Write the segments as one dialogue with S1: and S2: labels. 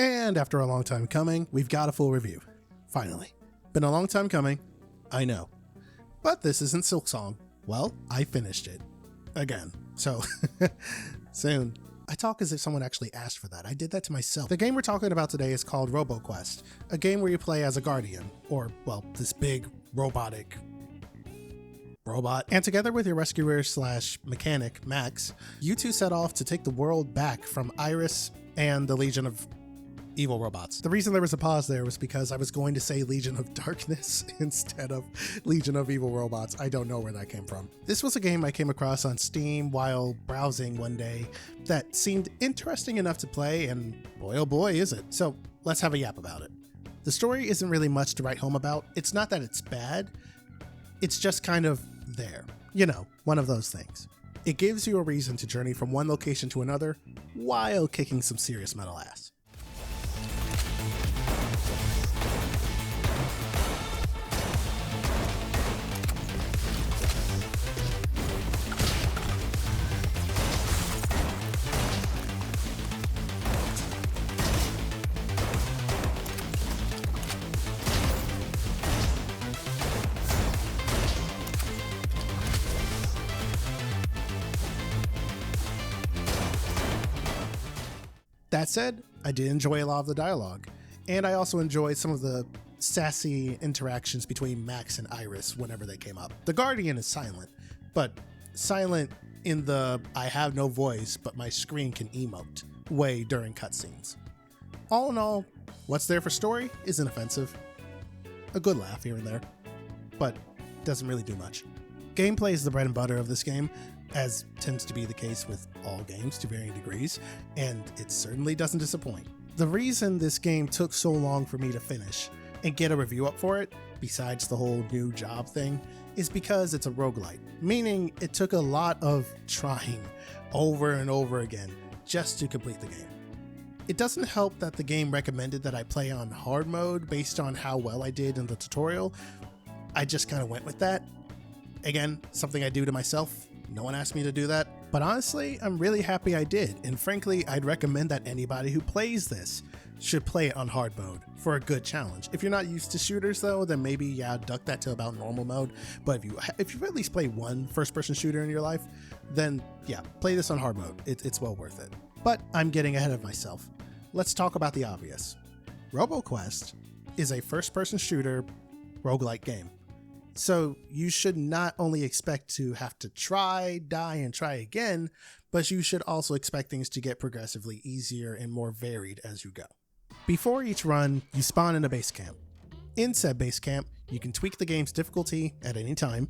S1: And after a long time coming, we've got a full review. Finally. Been a long time coming, I know. But this isn't Silksong. Well, I finished it. Again. So, soon. I talk as if someone actually asked for that. I did that to myself. The game we're talking about today is called Roboquest, a game where you play as a guardian, or, well, this big robotic robot. And together with your rescuer slash mechanic, Max, you two set off to take the world back from Iris and the Legion of Evil Robots. The reason there was a pause there was because I was going to say Legion of Darkness instead of Legion of Evil Robots. I don't know where that came from. This was a game I came across on Steam while browsing one day that seemed interesting enough to play, and boy oh boy is it. So let's have a yap about it. The story isn't really much to write home about. It's not that it's bad, it's just kind of there. You know, one of those things. It gives you a reason to journey from one location to another while kicking some serious metal ass. That said, I did enjoy a lot of the dialogue, and I also enjoyed some of the sassy interactions between Max and Iris whenever they came up. The Guardian is silent, but silent in the I have no voice but my screen can emote way during cutscenes. All in all, what's there for story isn't offensive. A good laugh here and there, but doesn't really do much. Gameplay is the bread and butter of this game, as tends to be the case with all games to varying degrees, and it certainly doesn't disappoint. The reason this game took so long for me to finish and get a review up for it, besides the whole new job thing, is because it's a roguelite, meaning it took a lot of trying over and over again just to complete the game. It doesn't help that the game recommended that I play on hard mode based on how well I did in the tutorial. I just kind of went with that. Again, something I do to myself. No one asked me to do that, but honestly, I'm really happy I did, and frankly, I'd recommend that anybody who plays this should play it on hard mode for a good challenge. If you're not used to shooters though, then maybe, yeah, duck that to about normal mode, but if you've at least played one first-person shooter in your life, then yeah, play this on hard mode. It's well worth it. But I'm getting ahead of myself. Let's talk about the obvious. Roboquest is a first-person shooter roguelike game. So you should not only expect to have to try, die, and try again, but you should also expect things to get progressively easier and more varied as you go. Before each run, you spawn in a base camp. In said base camp, you can tweak the game's difficulty at any time,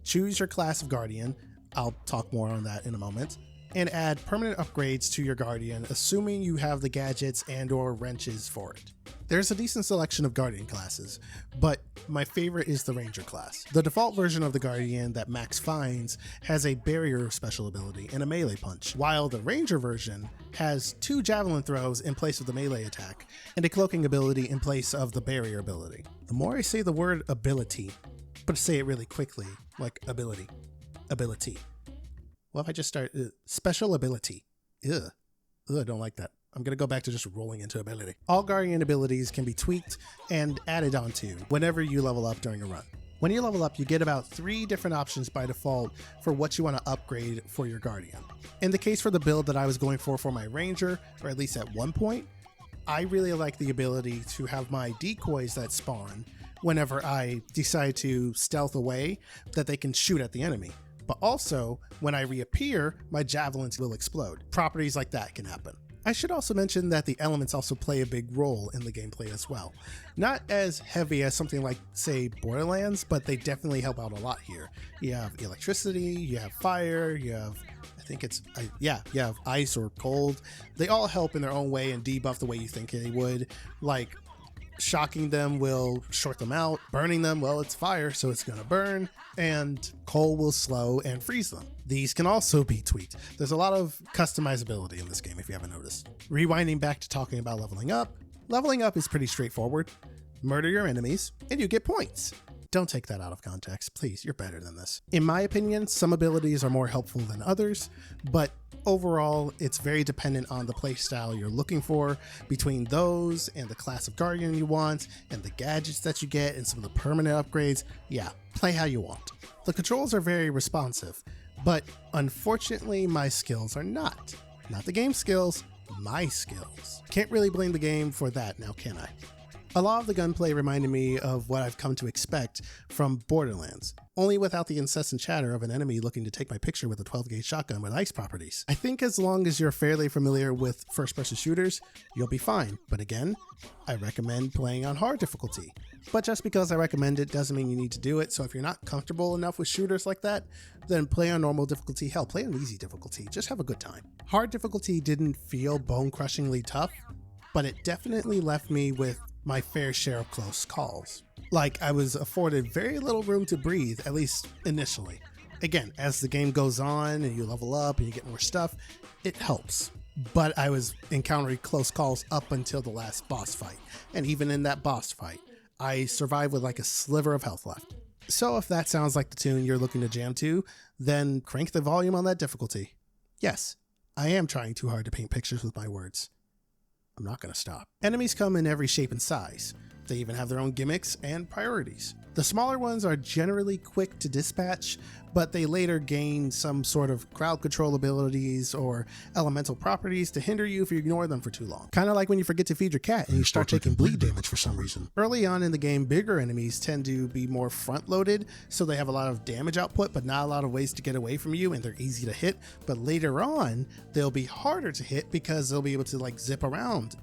S1: choose your class of Guardian, I'll talk more on that in a moment, and add permanent upgrades to your Guardian, assuming you have the gadgets and/or wrenches for it. There's a decent selection of Guardian classes, but my favorite is the Ranger class. The default version of the Guardian that Max finds has a barrier special ability and a melee punch, while the Ranger version has 2 javelin throws in place of the melee attack, and a cloaking ability in place of the barrier ability. The more I say the word ability, but say it really quickly, like ability. What if I just start special ability? Ugh, I don't like that. I'm going to go back to just rolling into ability. All Guardian abilities can be tweaked and added onto whenever you level up during a run. When you level up, you get about 3 different options by default for what you want to upgrade for your Guardian. In the case for the build that I was going for my Ranger, or at least at one point, I really like the ability to have my decoys that spawn whenever I decide to stealth away, that they can shoot at the enemy. But also, when I reappear, my javelins will explode. Properties like that can happen. I should also mention that the elements also play a big role in the gameplay as well. Not as heavy as something like, say, Borderlands, but they definitely help out a lot here. You have electricity, you have fire, you have, you have ice or cold. They all help in their own way and debuff the way you think they would. Like, shocking them will short them out, burning them, well, it's fire, so it's gonna burn, and coal will slow and freeze them. These can also be tweaked. There's a lot of customizability in this game if you haven't noticed. Rewinding back to talking about leveling up is pretty straightforward. Murder your enemies, and you get points. Don't take that out of context, please, you're better than this. In my opinion, some abilities are more helpful than others, but overall, it's very dependent on the playstyle you're looking for, between those and the class of guardian you want, and the gadgets that you get, and some of the permanent upgrades. Yeah, play how you want. The controls are very responsive, but unfortunately my skills are not. Not the game skills, my skills. Can't really blame the game for that now, can I? A lot of the gunplay reminded me of what I've come to expect from Borderlands, only without the incessant chatter of an enemy looking to take my picture with a 12-gauge shotgun with ice properties. I think as long as you're fairly familiar with first-person shooters, you'll be fine. But again, I recommend playing on hard difficulty. But just because I recommend it doesn't mean you need to do it, so if you're not comfortable enough with shooters like that, then play on normal difficulty. Hell, play on easy difficulty. Just have a good time. Hard difficulty didn't feel bone-crushingly tough, but it definitely left me with my fair share of close calls. Like, I was afforded very little room to breathe, at least initially. Again, as the game goes on and you level up and you get more stuff, it helps. But I was encountering close calls up until the last boss fight. And even in that boss fight, I survived with like a sliver of health left. So if that sounds like the tune you're looking to jam to, then crank the volume on that difficulty. Yes, I am trying too hard to paint pictures with my words. I'm not going to stop. Enemies come in every shape and size. They even have their own gimmicks and priorities. The smaller ones are generally quick to dispatch, but they later gain some sort of crowd control abilities or elemental properties to hinder you if you ignore them for too long. Kind of like when you forget to feed your cat and you start taking bleed damage for some reason. Early on in the game, bigger enemies tend to be more front-loaded, so they have a lot of damage output, but not a lot of ways to get away from you, and they're easy to hit. But later on, they'll be harder to hit because they'll be able to like zip around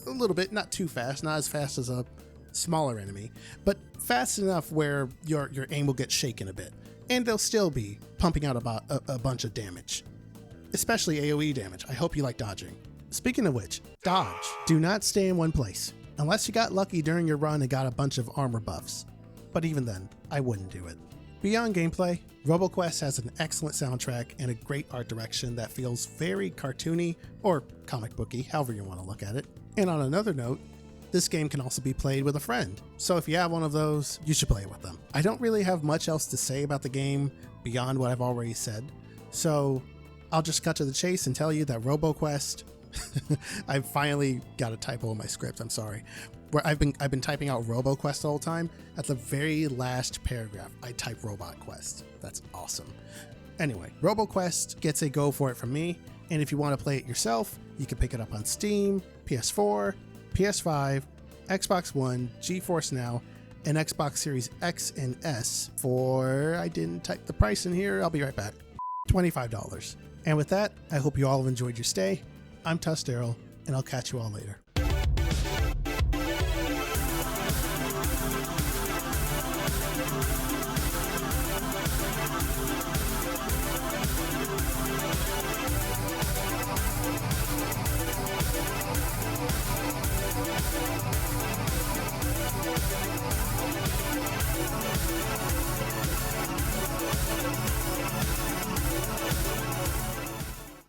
S1: a little bit, not too fast, not as fast as a smaller enemy, but fast enough where your aim will get shaken a bit, and they'll still be pumping out about a bunch of damage, especially AoE damage. I hope you like dodging. Speaking of which, dodge. Do not stay in one place unless you got lucky during your run and got a bunch of armor buffs, but even then I wouldn't do it. Beyond gameplay, Roboquest has an excellent soundtrack and a great art direction that feels very cartoony or comic booky, however you want to look at it. And on another note, this game can also be played with a friend, so if you have one of those, you should play it with them. I don't really have much else to say about the game beyond what I've already said, so I'll just cut to the chase and tell you that Roboquest I finally got a typo in my script, I'm sorry. Where I've been typing out Roboquest the whole time. At the very last paragraph, I type Robot Quest. That's awesome. Anyway, Roboquest gets a go for it from me, and if you want to play it yourself, you can pick it up on Steam, PS4, PS5, Xbox One, GeForce Now, and Xbox Series X and S for, I didn't type the price in here, I'll be right back, $25. And with that, I hope you all have enjoyed your stay. I'm TUSDarryl, and I'll catch you all later.